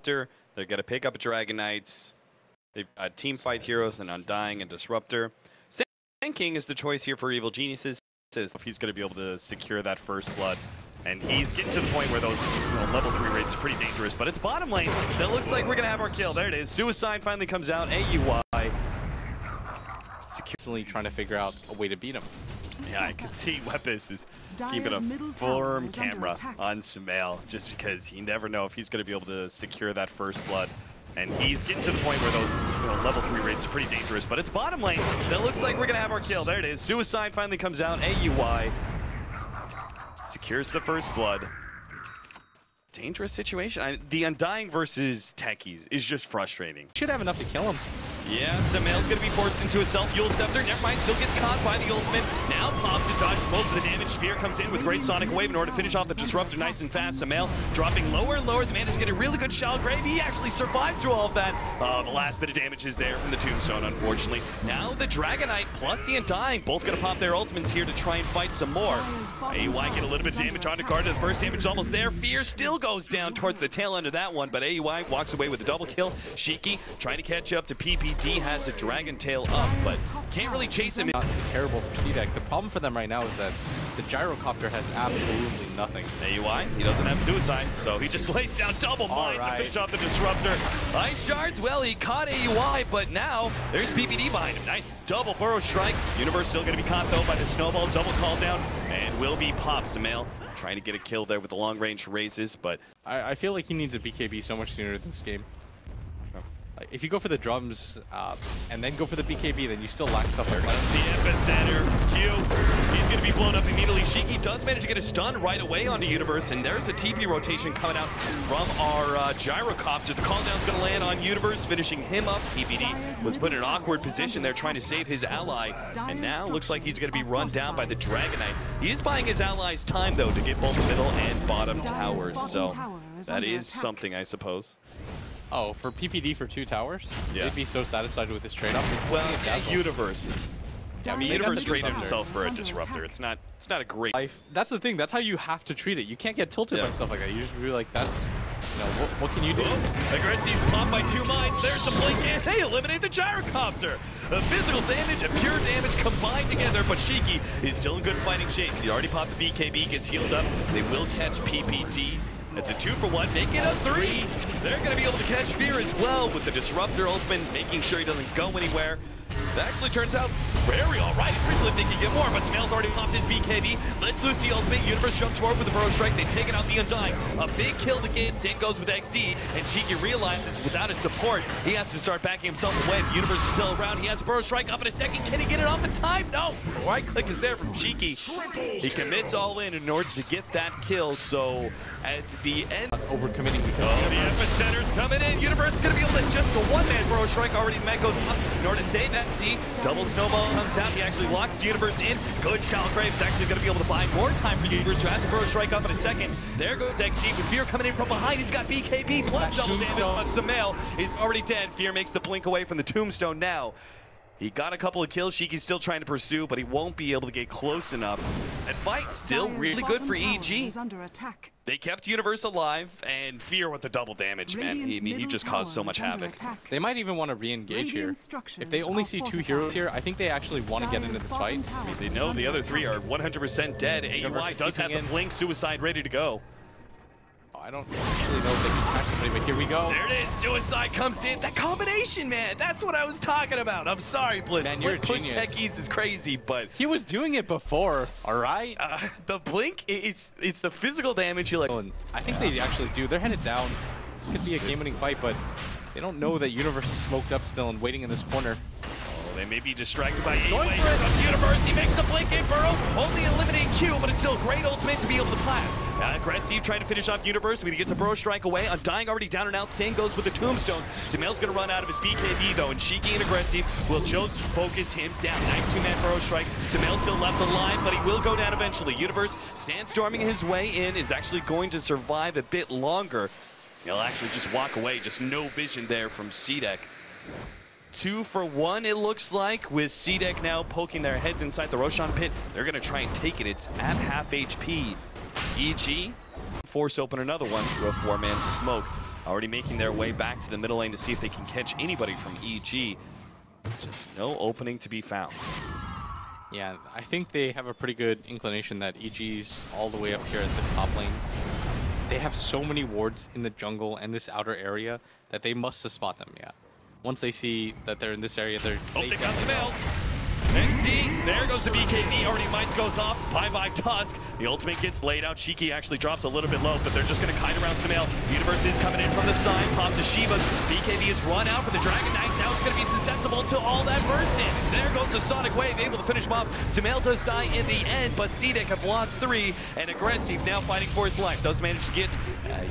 They're going to pick up Dragon Knights. They've got Team Fight Heroes and Undying and Disruptor. Sand King is the choice here for Evil Geniuses. If he's going to be able to secure that first blood. And he's getting to the point where those level 3 raids are pretty dangerous. But it's bottom lane that looks like we're going to have our kill. There it is. Suicide finally comes out. AUI. Securely trying to figure out a way to beat him. Yeah, I can see Weapus is keeping a firm camera on Sumail just because you never know if he's going to be able to secure that first blood. And he's getting to the point where those level 3 raids are pretty dangerous. But it's bottom lane that looks like we're going to have our kill. There it is. Suicide finally comes out. AUI secures the first blood. Dangerous situation. The Undying versus Techies is just frustrating. Should have enough to kill him. Yeah, Sumail's going to be forced into a self-Yule Scepter. Never mind, still gets caught by the ultimate. Now pops and dodges most of the damage. Sphere comes in with great Sonic Wave in order to finish off the Disruptor nice and fast. Sumail dropping lower and lower. The man is getting a really good Shell Grave. He actually survives through all of that. The last bit of damage is there from the Tombstone, unfortunately. Now the Dragon Knight plus the Undying both going to pop their ultimates here to try and fight some more. AUI get a little bit of damage onto Carter. The first damage is almost there. Fear still goes down towards the tail end of that one, but AUI walks away with a double kill. Shiki trying to catch up to PPD. Has the Dragon Tail up, but can't really chase him. Not terrible for CDEC. The problem for them right now is that the Gyrocopter has absolutely nothing. AUI, he doesn't have Suicide, so he just lays down double mines to finish off the Disruptor. Ice Shards, well, he caught AUI, but now there's PPD behind him. Nice double Burrow Strike. Universe still going to be caught, though, by the Snowball. Double call down, and will be popped. Sumail trying to get a kill there with the long-range raises, but I feel like he needs a BKB so much sooner this game. If you go for the drums and then go for the BKB, then you still lack stuff like that. The Epicenter, Q, he's going to be blown up immediately. Shiki does manage to get a stun right away onto Universe, and there's a TP rotation coming out from our Gyrocopter. The call down's going to land on Universe, finishing him up. PPD was put in an awkward position there trying to save his ally, and now looks like he's going to be run down by the Dragon Knight. He is buying his allies time, though, to get both the middle and bottom towers, so that is something, I suppose. Oh, for PPD for 2 towers? Yeah. They'd be so satisfied with this trade-off. Well, Universe. I mean, Universe traded himself for a Disruptor. It's not a great life. That's the thing. That's how you have to treat it. You can't get tilted by stuff like that. You just be like, that's, what can you do? Aggressive pop by 2 mines. There's the blink, and they eliminate the Gyrocopter. The physical damage and pure damage combined together, but Shiki is still in good fighting shape. He already popped the BKB, gets healed up. They will catch PPD. It's a 2-for-1, make it a 3. They're going to be able to catch Fear as well with the Disruptor ultimate, making sure he doesn't go anywhere. That actually turns out very alright, especially if they can get more, but Sumail's already popped his BKB. Let's loose the ultimate. Universe jumps forward with the Burrow Strike. They've taken out the Undying. A big kill to get. Sand goes with XZ, and Shiki realizes without his support, he has to start backing himself away. Universe is still around. He has a Burrow Strike up in a second. Can he get it off in time? No! Right click is there from Shiki. He commits all in order to get that kill, so at the end... Overcommitting. Oh, the Epicenter's coming in. Universe is going to be able to just a one-man Burrow Strike. Already the man goes up in order to save MC. Double Snowball comes out. He actually locks Universe in. Good Shell Grave is actually going to be able to buy more time for Universe, who has a Burrow Strike up in a second. There goes XC with Fear coming in from behind. He's got BKB plus double damage on Sumail. He's already dead. Fear makes the blink away from the Tombstone now. He got a couple of kills. Shiki's still trying to pursue, but he won't be able to get close enough. That fight's still really good for EG. They kept Universe alive, and Fear with the double damage, man. He just caused so much havoc. They might even want to re-engage here. If they only see 2 heroes here, I think they actually want to get into this fight. I mean, they know the other 3 are 100% dead. AUI does have the blink Suicide ready to go. I don't actually know if they can catch somebody, but here we go. There it is. Suicide comes in. That combination, man. That's what I was talking about. I'm sorry, Blitz. Man, you're a push genius. Techies is crazy, but... He was doing it before, all right? The blink, it's the physical damage you like... I think they actually do. They're headed down. This could be a game-winning fight, but they don't know that Universe is smoked up still and waiting in this corner. They may be distracted by AUI. Here comes Universe. He makes the blink in Burrow. Only eliminating Q, but it's still a great ultimate to be able to blast. Aggressive trying to finish off Universe. We get to Burrow Strike away. Undying already down and out. Sand goes with the Tombstone. Sumail's going to run out of his BKB, though, and Shiki and Aggressive will just focus him down. Nice 2-man Burrow Strike. Sumail's still left alive, but he will go down eventually. Universe, sandstorming his way in, is actually going to survive a bit longer. He'll actually just walk away. Just no vision there from CDEC. 2-for-1, it looks like, with CDEC now poking their heads inside the Roshan pit. They're going to try and take it. It's at half HP. EG force open another one through a 4-man smoke. already making their way back to the middle lane to see if they can catch anybody from EG. Just no opening to be found. Yeah, I think they have a pretty good inclination that EG's all the way up here at this top lane. They have so many wards in the jungle and this outer area that they must spot them, yeah. Once they see that they're in this area, they're... Oh, they got Sumail. And see, there goes the BKB. Already Mites goes off. Bye-bye Tusk. The ultimate gets laid out. Shiki actually drops a little bit low, but they're just going to kite around Sumail. Universe is coming in from the side. Pops a Shiva. BKB is run out for the Dragon Knight. Now it's going to be susceptible to all that burst damage. There goes the Sonic Wave, able to finish him off. Sumail does die in the end, but CDEC have lost 3. And Aggressive now fighting for his life. Does manage to get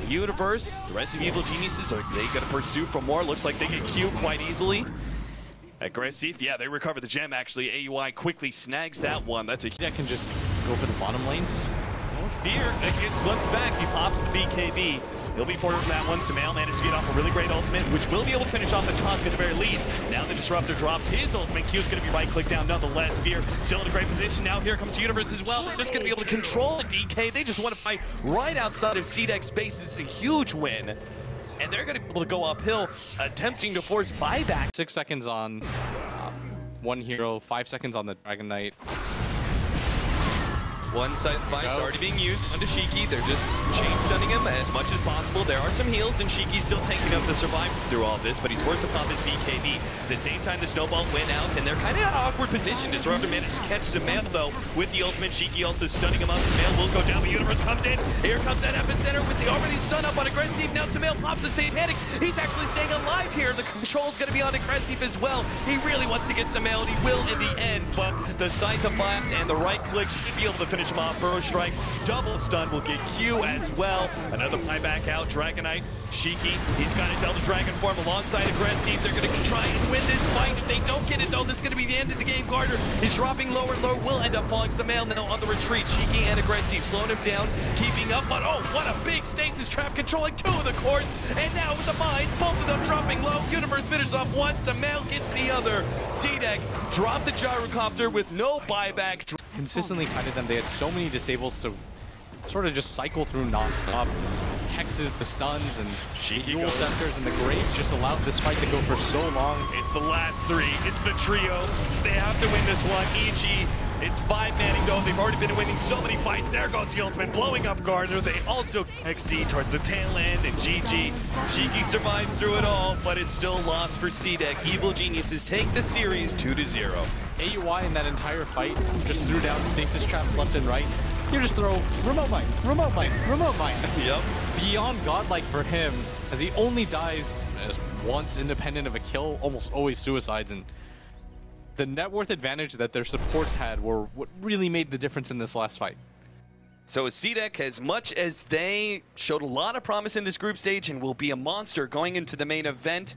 Universe. The rest of Evil Geniuses, are they going to pursue for more? Looks like they get Q quite easily. Aggressive, yeah, they recover the gem actually. AUI quickly snags that one. That's a that can just go for the bottom lane. No fear, that gets once back. He pops the BKB. He'll be forward for that one. Sumail managed to get off a really great ultimate, which will be able to finish off the Tusk at the very least. Now the Disruptor drops his ultimate. Q's going to be right-click down nonetheless. Fear still in a great position. Now here comes Universe as well. They're just going to be able to control the DK. They just want to fight right outside of CDEC's base. It's a huge win. And they're going to be able to go uphill, attempting to force buyback. 6 seconds on one hero, 5 seconds on the Dragon Knight. One side device already being used onto Shiki. They're just chain stunning him as much as possible. There are some heals, and Shiki's still tanking up to survive through all this, but he's forced to pop his BKB. At the same time, the snowball went out, and they're kind of in an awkward position. Disruptor managed to catch Sumail, though, with the ultimate. Shiki also stunning him up. Sumail will go down, but Universe comes in. Here comes that epicenter with the already stun up on Aggressive. Now Sumail pops the Satanic. He's actually staying alive here. The control's going to be on Aggressive as well. He really wants to get Sumail, and he will in the end, but the side device and the right click should be able to finish him off. Burrow Strike, double stun will get Q as well. Another buyback out. Dragon Knight, Shiki, he's got his Elder Dragon form alongside Aggressive. They're going to try and win this fight. If they don't get it, though, this is going to be the end of the game. Gardner is dropping lower and lower, will end up falling. Sumail now on the retreat. Shiki and Aggressive slowing him down, keeping up, but oh, what a big stasis trap, controlling 2 of the cores. And now with the mines, both of them dropping low. Universe finishes off one, Sumail gets the other. CDEC dropped the gyrocopter with no buyback. Consistently kited them. They had so many disables to sort of just cycle through non-stop. Hexes, the stuns, and dual scepters, and the Graves just allowed this fight to go for so long. It's the last 3. It's the trio. They have to win this one. EG, it's 5-manning though. They've already been winning so many fights. There goes the ultimate, blowing up Gardner. They also XC towards the tail end, and GG. Shiki survives through it all, but it's still lost for CDEC. Evil Geniuses take the series 2-0. AUI in that entire fight just threw down stasis traps left and right. You just throw remote mine, remote mine, remote mine. Yep. Beyond godlike for him, as he only dies once independent of a kill, almost always suicides, and the net worth advantage that their supports had were what really made the difference in this last fight. So CDEC, as much as they showed a lot of promise in this group stage and will be a monster going into the main event,